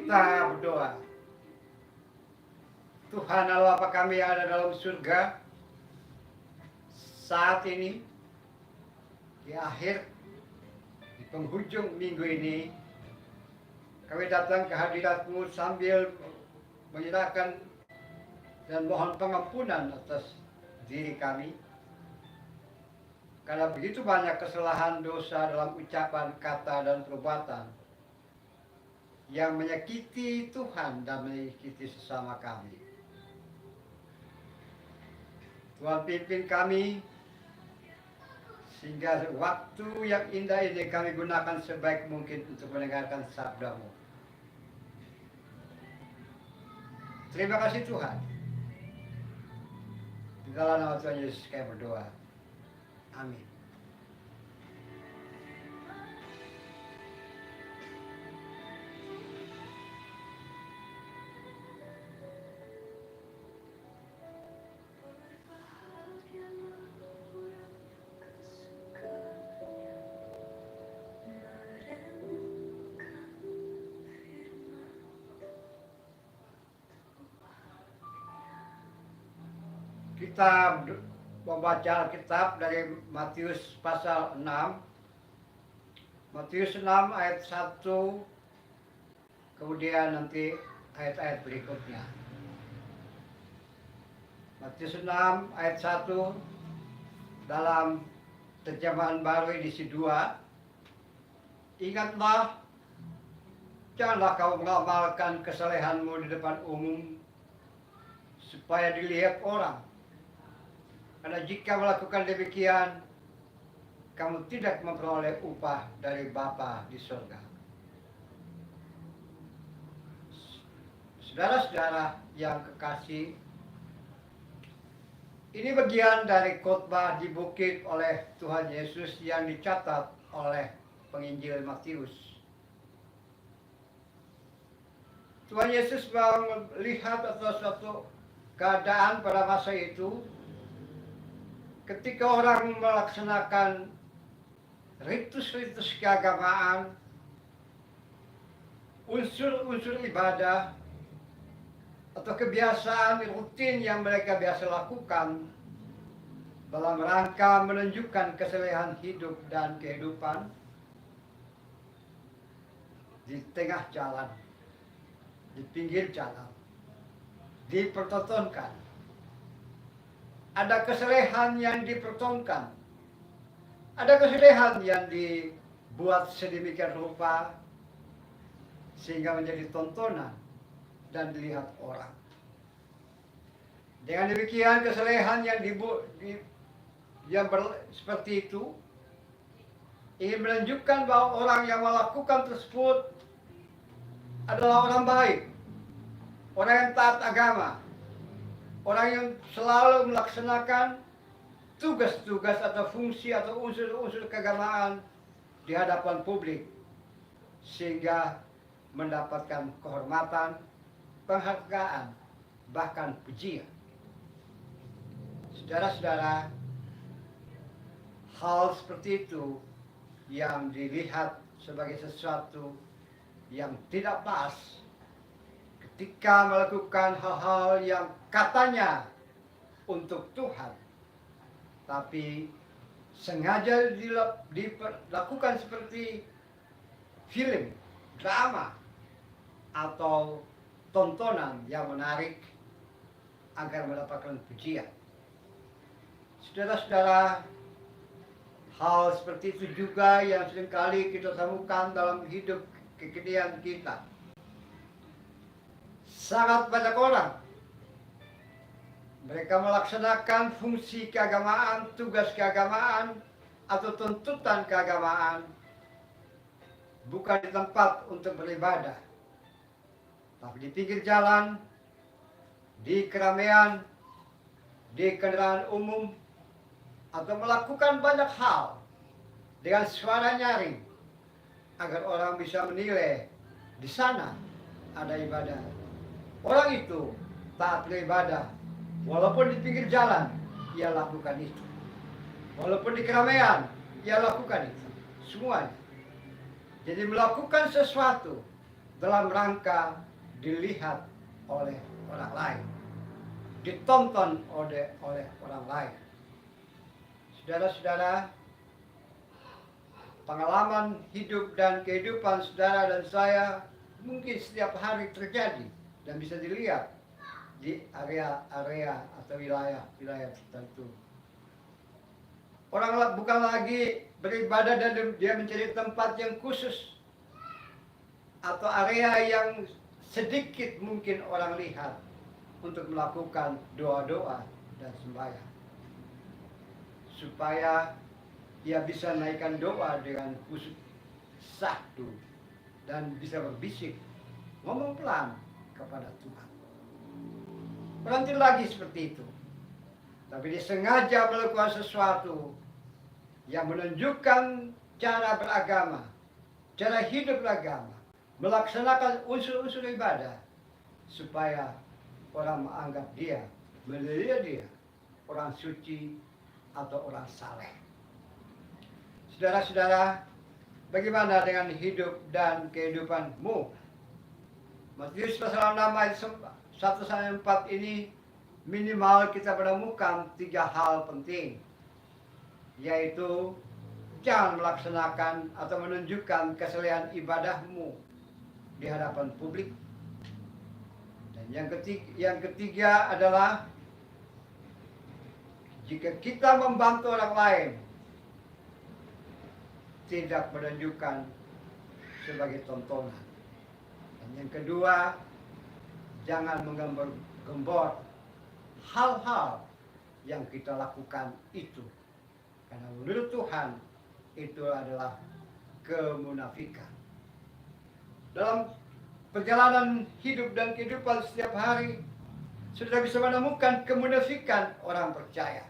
Kita berdoa. Tuhan Allah Bapa kami yang ada dalam surga, saat ini di akhir, di penghujung minggu ini, kami datang ke hadirat-Mu sambil menyerahkan dan mohon pengampunan atas diri kami, karena begitu banyak kesalahan dosa dalam ucapan, kata, dan perbuatan yang menyakiti Tuhan dan menyakiti sesama kami. Tuhan pimpin kami sehingga waktu yang indah ini kami gunakan sebaik mungkin untuk mendengarkan sabda-Mu. Terima kasih Tuhan. Di dalam nama Tuhan Yesus kami berdoa. Amin. Kita membaca Alkitab dari Matius pasal 6. Matius 6 ayat 1, kemudian nanti ayat-ayat berikutnya. Matius 6 ayat 1 dalam terjemahan baru edisi 2. Ingatlah, janganlah kau mengamalkan kesalehanmu di depan umum supaya dilihat orang. Karena jika melakukan demikian, kamu tidak memperoleh upah dari Bapa di surga. Saudara-saudara yang kekasih, ini bagian dari khotbah di bukit oleh Tuhan Yesus yang dicatat oleh penginjil Matius. Tuhan Yesus melihat atas suatu keadaan pada masa itu, ketika orang melaksanakan ritus-ritus keagamaan, unsur-unsur ibadah, atau kebiasaan rutin yang mereka biasa lakukan dalam rangka menunjukkan kesalehan hidup dan kehidupan di tengah jalan, di pinggir jalan, dipertontonkan. Ada kesalehan yang dipertontonkan, ada kesalehan yang dibuat sedemikian rupa sehingga menjadi tontonan dan dilihat orang. Dengan demikian kesalehan yang seperti itu ingin menunjukkan bahwa orang yang melakukan tersebut adalah orang baik, orang yang taat agama, orang yang selalu melaksanakan tugas-tugas atau fungsi atau unsur-unsur keagamaan di hadapan publik, sehingga mendapatkan kehormatan, penghargaan, bahkan pujian. Saudara-saudara, hal seperti itu yang dilihat sebagai sesuatu yang tidak pas ketika melakukan hal-hal yang katanya untuk Tuhan, tapi sengaja dilakukan seperti film, drama, atau tontonan yang menarik agar mendapatkan pujian. Saudara-saudara, hal seperti itu juga yang seringkali kita temukan dalam hidup kekinian kita. Sangat banyak orang, mereka melaksanakan fungsi keagamaan, tugas keagamaan, atau tuntutan keagamaan bukan di tempat untuk beribadah, tapi di pinggir jalan, di keramaian, di kendaraan umum, atau melakukan banyak hal dengan suara nyaring agar orang bisa menilai di sana ada ibadah. Orang itu taat beribadah, walaupun di pinggir jalan ia lakukan itu, walaupun di keramaian ia lakukan itu, semuanya. Jadi melakukan sesuatu dalam rangka dilihat oleh orang lain, ditonton oleh orang lain. Saudara-saudara, pengalaman hidup dan kehidupan saudara dan saya mungkin setiap hari terjadi dan bisa dilihat di area-area atau wilayah-wilayah tertentu. Orang bukan lagi beribadah dan dia mencari tempat yang khusus atau area yang sedikit mungkin orang lihat untuk melakukan doa-doa dan sembahyang, supaya ia bisa naikkan doa dengan khusyuk satu dan bisa berbisik, ngomong pelan kepada Tuhan. Berhenti lagi seperti itu, tapi dia sengaja melakukan sesuatu yang menunjukkan cara beragama, cara hidup beragama, melaksanakan unsur-unsur ibadah, supaya orang menganggap dia, menilai dia orang suci atau orang saleh. Saudara-saudara, bagaimana dengan hidup dan kehidupanmu? Matius pasal 6 ayat 1-4 ini minimal kita menemukan 3 hal penting, yaitu jangan melaksanakan atau menunjukkan kesalehan ibadahmu di hadapan publik. Dan yang ketiga adalah jika kita membantu orang lain, tidak menunjukkan sebagai tontonan. Dan yang kedua, jangan menggembar-gembor hal-hal yang kita lakukan itu, karena menurut Tuhan itu adalah kemunafikan. Dalam perjalanan hidup dan kehidupan setiap hari, sudah bisa menemukan kemunafikan orang percaya,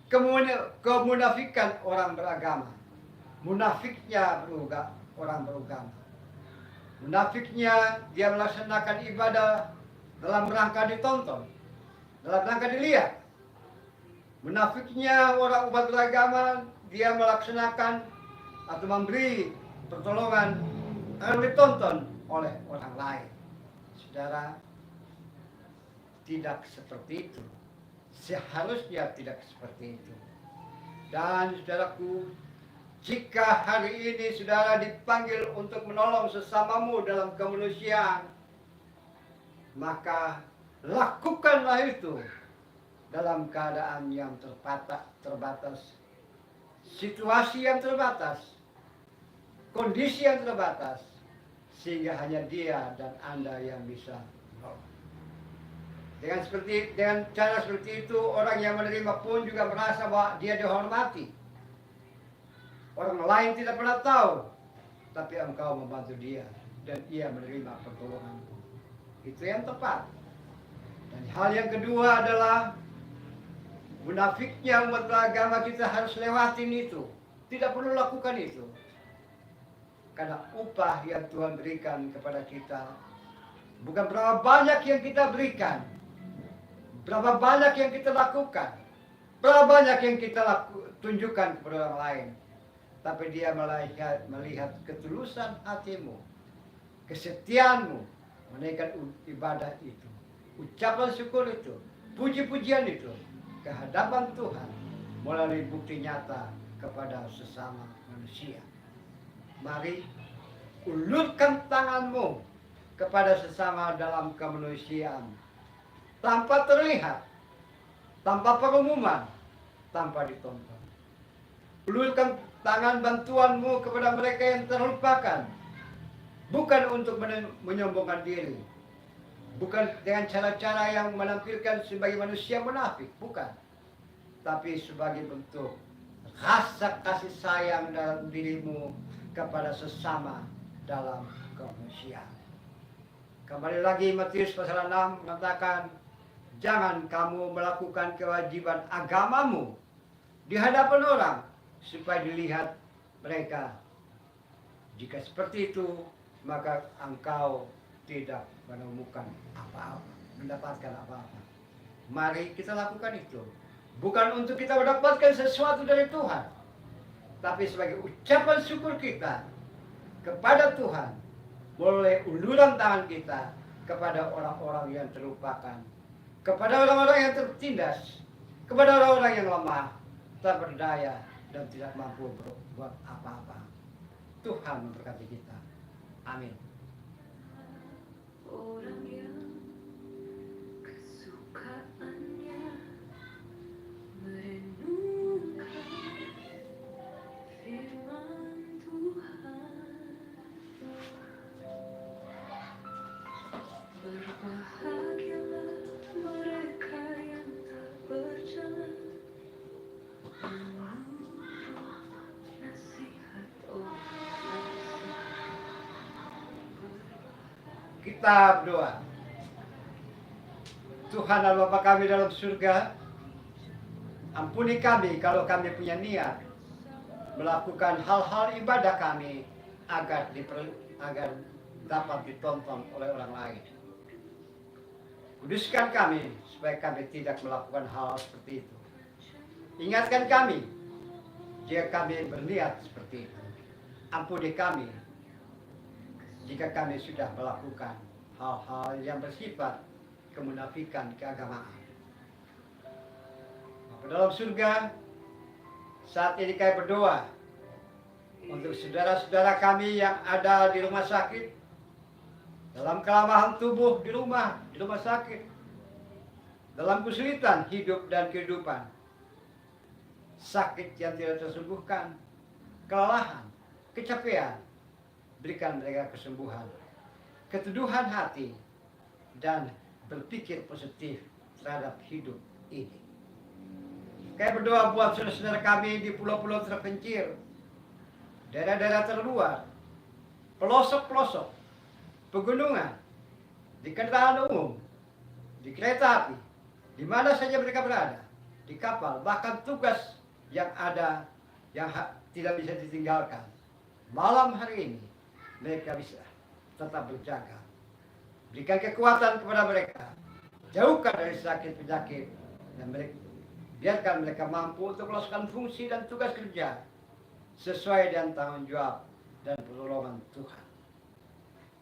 kemunafikan orang beragama. Munafiknya orang beragama. Munafiknya dia melaksanakan ibadah dalam rangka ditonton, dalam rangka dilihat. Munafiknya orang umat beragama, dia melaksanakan atau memberi pertolongan agar ditonton oleh orang lain. Saudara, tidak seperti itu. Seharusnya tidak seperti itu. Dan saudaraku, jika hari ini saudara dipanggil untuk menolong sesamamu dalam kemanusiaan, maka lakukanlah itu dalam keadaan yang terbatas, situasi yang terbatas, kondisi yang terbatas, sehingga hanya dia dan Anda yang bisa menolong. Dengan cara seperti itu, orang yang menerima pun juga merasa bahwa dia dihormati. Orang lain tidak pernah tahu, tapi engkau membantu dia dan ia menerima pertolonganmu. Itu yang tepat. Dan hal yang kedua adalah munafiknya umat beragama, kita harus lewatin itu. Tidak perlu lakukan itu. Karena upah yang Tuhan berikan kepada kita bukan berapa banyak yang kita berikan, berapa banyak yang kita lakukan, berapa banyak yang kita tunjukkan kepada orang lain, tapi dia melihat ketulusan hatimu, kesetiaanmu menaikkan ibadah itu, ucapan syukur itu, puji-pujian itu ke hadapan Tuhan melalui bukti nyata kepada sesama manusia. Mari ulurkan tanganmu kepada sesama dalam kemanusiaan, tanpa terlihat, tanpa pengumuman, tanpa ditonton. Ulurkan tangan bantuanmu kepada mereka yang terlupakan, bukan untuk menyombongkan diri, bukan dengan cara-cara yang menampilkan sebagai manusia munafik, bukan, tapi sebagai bentuk rasa kasih sayang dalam dirimu kepada sesama dalam kemanusiaan. Kembali lagi Matius pasal 6 mengatakan, jangan kamu melakukan kewajiban agamamu di hadapan orang supaya dilihat mereka. Jika seperti itu, maka engkau tidak menemukan apa-apa, mendapatkan apa-apa. Mari kita lakukan itu. Bukan untuk kita mendapatkan sesuatu dari Tuhan, tapi sebagai ucapan syukur kita kepada Tuhan melalui uluran tangan kita kepada orang-orang yang terlupakan, kepada orang-orang yang tertindas, kepada orang-orang yang lemah, tak berdaya, dan tidak mampu berbuat apa-apa. Tuhan memberkati kita. Amin. Orang yang kesukaannya merenungkan firman Tuhan, berbahagialah mereka yang tak berjalan menurut nasihat orang fasik. Kita berdoa. Tuhan dan Bapa kami dalam surga, ampuni kami kalau kami punya niat melakukan hal-hal ibadah kami agar dapat ditonton oleh orang lain. Kuduskan kami supaya kami tidak melakukan hal seperti itu. Ingatkan kami jika kami berniat seperti itu. Ampuni kami jika kami sudah melakukan hal-hal yang bersifat kemunafikan keagamaan. Bapa dalam surga, saat ini kami berdoa untuk saudara-saudara kami yang ada di rumah sakit, dalam kelemahan tubuh di rumah sakit, dalam kesulitan hidup dan kehidupan, sakit yang tidak tersembuhkan, kelelahan, kecapean, berikan mereka kesembuhan, keteduhan hati, dan berpikir positif terhadap hidup ini. Kami berdoa buat saudara-saudara kami di pulau-pulau terpencil, daerah-daerah terluar, pelosok-pelosok, pegunungan, di kendaraan umum, di kereta api, di mana saja mereka berada, di kapal, bahkan tugas yang ada yang tidak bisa ditinggalkan. Malam hari ini mereka bisa tetap berjaga. Berikan kekuatan kepada mereka, jauhkan dari sakit penyakit, dan biarkan mereka mampu untuk melaksanakan fungsi dan tugas kerja sesuai dengan tanggung jawab dan pertolongan Tuhan.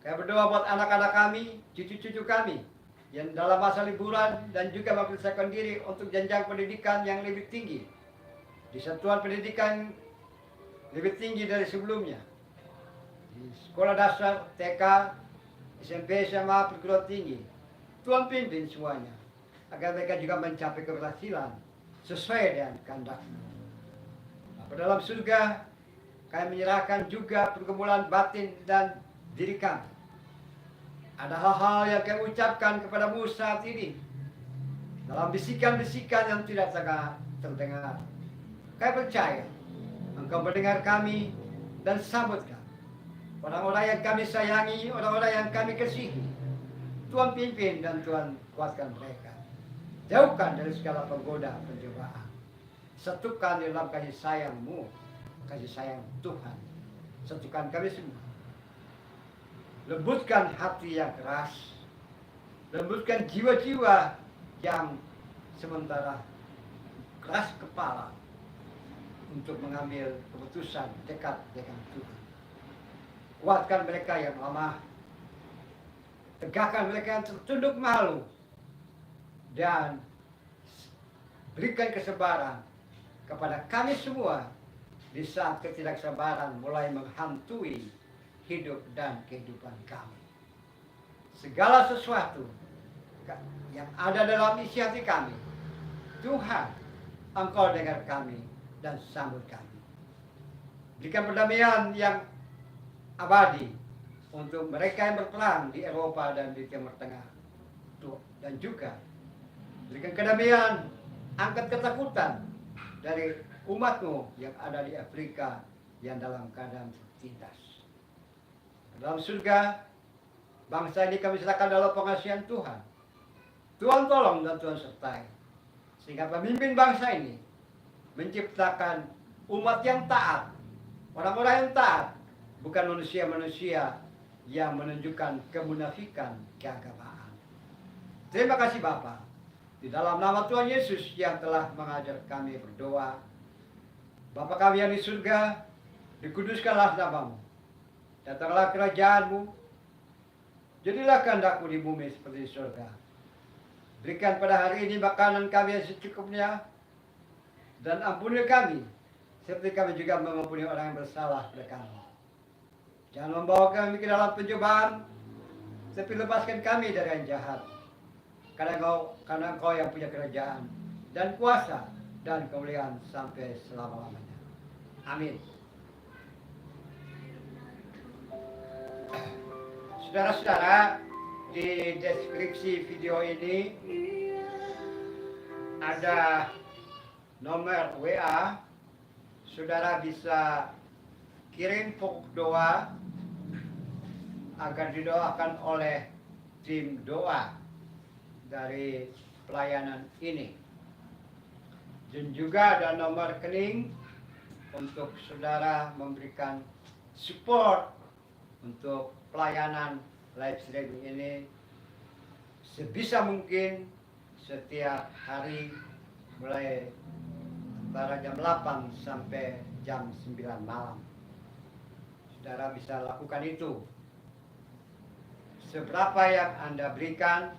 Kami berdoa buat anak-anak kami, cucu-cucu kami yang dalam masa liburan dan juga mempersiapkan diri untuk jenjang pendidikan yang lebih tinggi di satuan pendidikan lebih tinggi dari sebelumnya, di sekolah dasar, TK, SMP, SMA, perguruan tinggi. Tuhan pimpin semuanya agar mereka juga mencapai keberhasilan sesuai dengan kehendak-Mu. Bapa dalam surga, kami menyerahkan juga pergumulan batin dan diri kami. Ada hal-hal yang kami ucapkan kepadamu saat ini dalam bisikan-bisikan yang tidak terdengar. Kami percaya Engkau mendengar kami dan sambut kami. Orang-orang yang kami sayangi, orang-orang yang kami kasihi, Tuhan pimpin dan Tuhan kuatkan mereka. Jauhkan dari segala penggoda pencobaan. Satukan di dalam kasih sayang-Mu, kasih sayang Tuhan. Satukan kami semua. Lembutkan hati yang keras, lembutkan jiwa-jiwa yang sementara keras kepala untuk mengambil keputusan dekat dengan Tuhan. Kuatkan mereka yang lemah, tegakkan mereka yang tertunduk malu, dan berikan kesabaran kepada kami semua di saat ketidaksabaran mulai menghantui hidup dan kehidupan kami. Segala sesuatu yang ada dalam isi hati kami, Tuhan, Engkau dengar kami dan sambut kami. Berikan perdamaian yang abadi untuk mereka yang berperang di Eropa dan di Timur Tengah. Dan juga berikan kedamaian, angkat ketakutan dari umat-Mu yang ada di Afrika yang dalam keadaan tertindas. Dalam surga, bangsa ini kami serahkan dalam pengasihan Tuhan. Tuhan tolong dan Tuhan sertai, sehingga pemimpin bangsa ini menciptakan umat yang taat, orang-orang yang taat, bukan manusia-manusia yang menunjukkan kemunafikan keagamaan. Terima kasih Bapa, di dalam nama Tuhan Yesus yang telah mengajar kami berdoa. Bapa kami yang di surga, dikuduskanlah nama-Mu. Datanglah kerajaan-Mu, Jadilah kehendakmu di bumi seperti di surga. Berikan pada hari ini makanan kami yang secukupnya, dan ampuni kami, seperti kami juga mengampuni orang yang bersalah pada kami. Jangan membawa kami ke dalam pencobaan, tapi lepaskan kami dari yang jahat. Karena Engkau yang punya kerajaan, dan kuasa, dan kemuliaan sampai selama-lamanya. Amin. Saudara-saudara, di deskripsi video ini ada nomor WA. Saudara bisa kirim pokok doa agar didoakan oleh tim doa dari pelayanan ini. Dan juga ada nomor rekening untuk saudara memberikan support untuk pelayanan live streaming ini sebisa mungkin setiap hari mulai antara jam 8 sampai jam 9 malam. Saudara bisa lakukan itu. Seberapa yang Anda berikan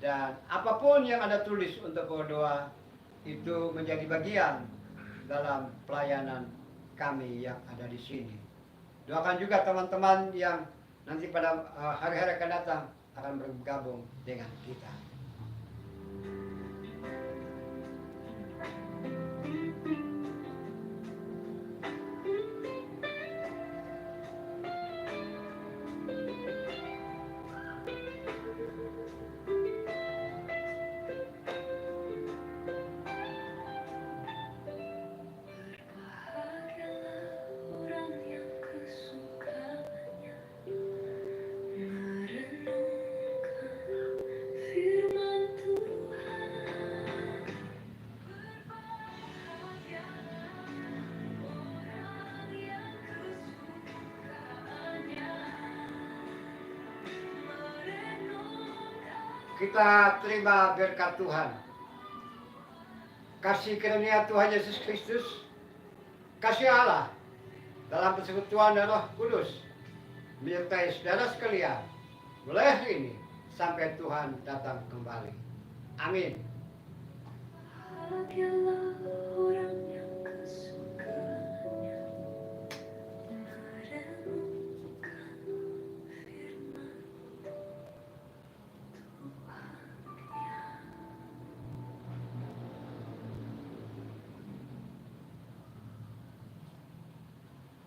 dan apapun yang Anda tulis untuk berdoa itu menjadi bagian dalam pelayanan kami yang ada di sini. Doakan juga teman-teman yang nanti pada hari-hari akan datang akan bergabung dengan kita. Berbahagialah orang yang kesukaannya merenungkan firman Tuhan. Berbahagialah orang yang kesukaannya merenungkan. Kita terima berkat Tuhan. Kasih karunia Tuhan Yesus Kristus, kasih Allah dalam persekutuan dan Roh Kudus menyertai saudara sekalian mulai hari ini sampai Tuhan datang kembali. Amin. Bahagialah orang